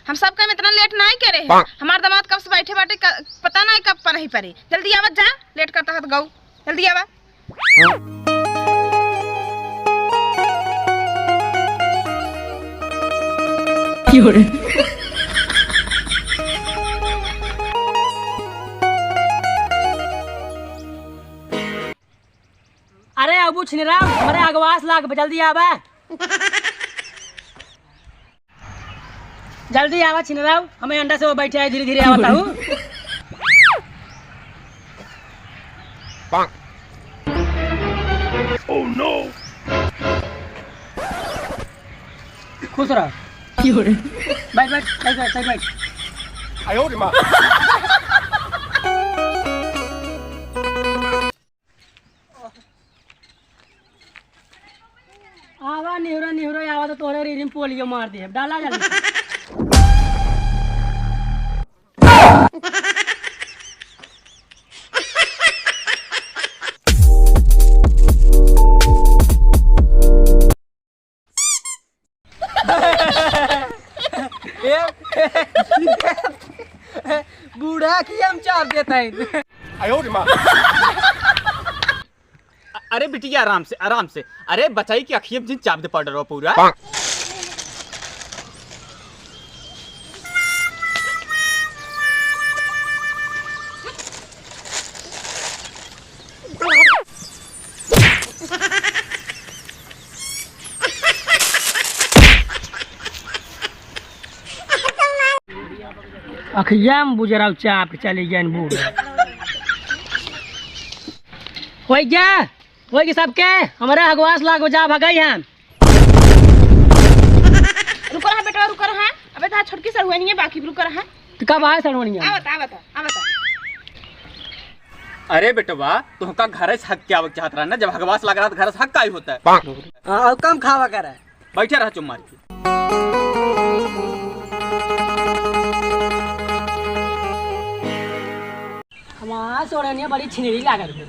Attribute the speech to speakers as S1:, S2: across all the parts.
S1: हम सब काम इतना लेट नहीं करे हैं। हमार दामाद कब से बैठे बाटे पता नहीं कब पर नहीं पड़ी। जल्दी आवत जा, लेट करता है गौ, जल्दी आवा।
S2: अरे अबू छिनरा हमारे अगवास लाग जल्दी आवा। जल्दी आवा छिनरा, हमें अंडा से वो बैठे है, धीरे धीरे आवता हूँ।
S3: Oh no!
S2: खुश रहो। बैठ बैठ बैठ बैठ बैठ।
S3: I owed him up.
S2: आवा निहुरा निहुरा आवा तो तोरे रीम पोलियो मार दिए। डाला जल्दी। बूढ़ा की हम चाप देता है।
S3: I owed him up.
S4: अरे बिटिया आराम से आराम से। अरे बचाई की अखियम जिन चाप दे पाउडर पूरा।
S2: अखियाम बुजराव चाप चले गए बूढ़। हो गया सबके हमारे अगवास लाग जा भगाई हम।
S1: रुको रहा बेटा, रुको रहा। अबे ता छोटकी सरहुआनी है, बाकी रुको रहा।
S2: तो कब आए सरवनिया?
S1: आवता।
S4: अरे बेटवा तुमका घर से हक क्या चाहत रहा ना, जब हगवास लग रहा तो घर से हक का ही होता है।
S2: कम खावा कर
S4: बैठे रहा चुप मार के।
S2: हमारा सोरनिया बड़ी छिनरी लागल है।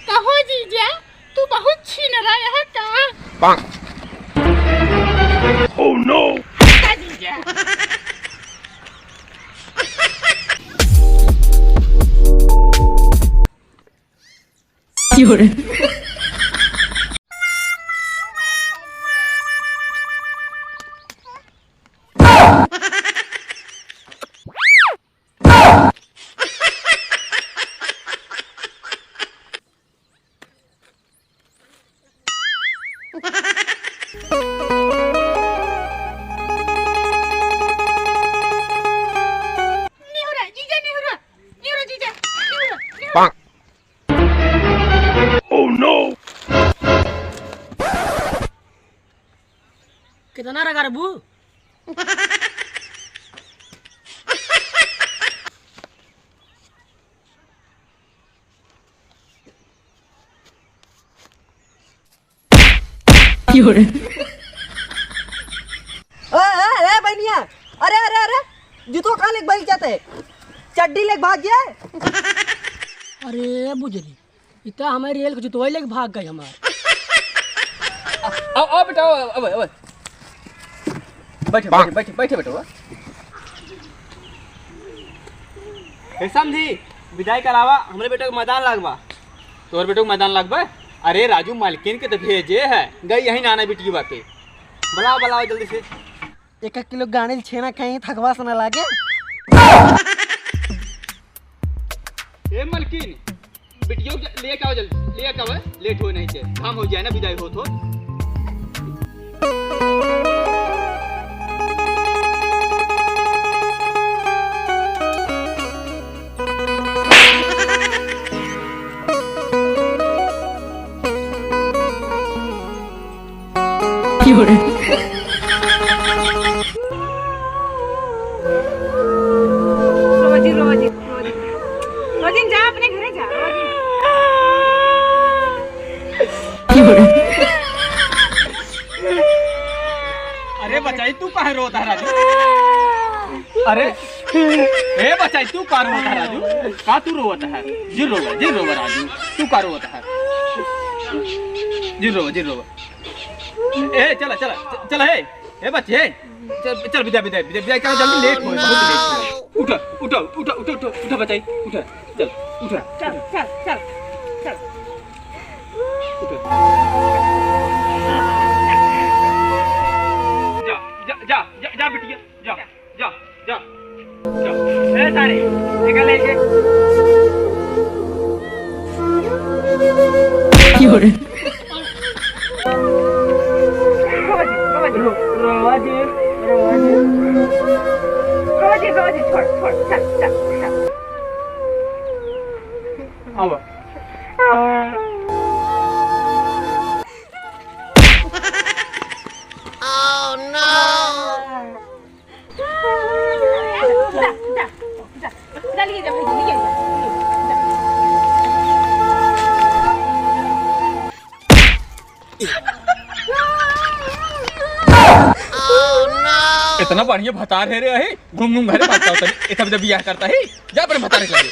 S1: कहो जीजा, तू बहुत छीन रहा है का?
S3: Oh no!
S1: का जीजा?
S3: Oh no!
S2: कितना रगा रबू? बनिया, अरे अरे अरे जूतो कहाँ लेके भाग जाते? चड्डी लेके भाग गया। अरे बुजरी इतना हमारे रेल को जूतो लेके भाग गए हमारे।
S4: आओ बेटा आओ बैठे बेटा। समझी विदाई करावा, हमारे बेटे को मैदान लगवा। तोहर बेटे को मैदान लगवा। अरे राजू मालकिन के तो भेजे है, गई यही नाना बिटिया बाके। बुलाओ जल्दी से।
S2: 1 किलो गाने छेना खाई थकवा से न लागे।
S4: ए मालकिन बिटिया ले आओ जल्दी, ले आओ, लेट हो नहीं से काम हो जाए ना, विदाई हो तो।
S1: रोजिन जा अपने घरे जा।
S4: अरे बचाई तू कहाँ रोता राजू? अरे ए बच्चा तू का रोता है राजू? का तू रोता है? जी रोवा राजू, तू का रोता है? जी रोवा। ए चला ए बच्चे चल विदा क्या जल्दी लेट हो, बहुत लेट हो। उठा बच्चा उठा, चल उठा
S1: चल
S4: जा बिटिया जा ए सारे निकल लेके
S2: क्यों रे
S1: रोजी छोड़ चल
S4: आओ
S1: चलिए जा भाई
S4: इतना बढ़िया भतार है रे, घूम घरे भागता होता है, इतना बियाह करता है, जा पर भतार लगे।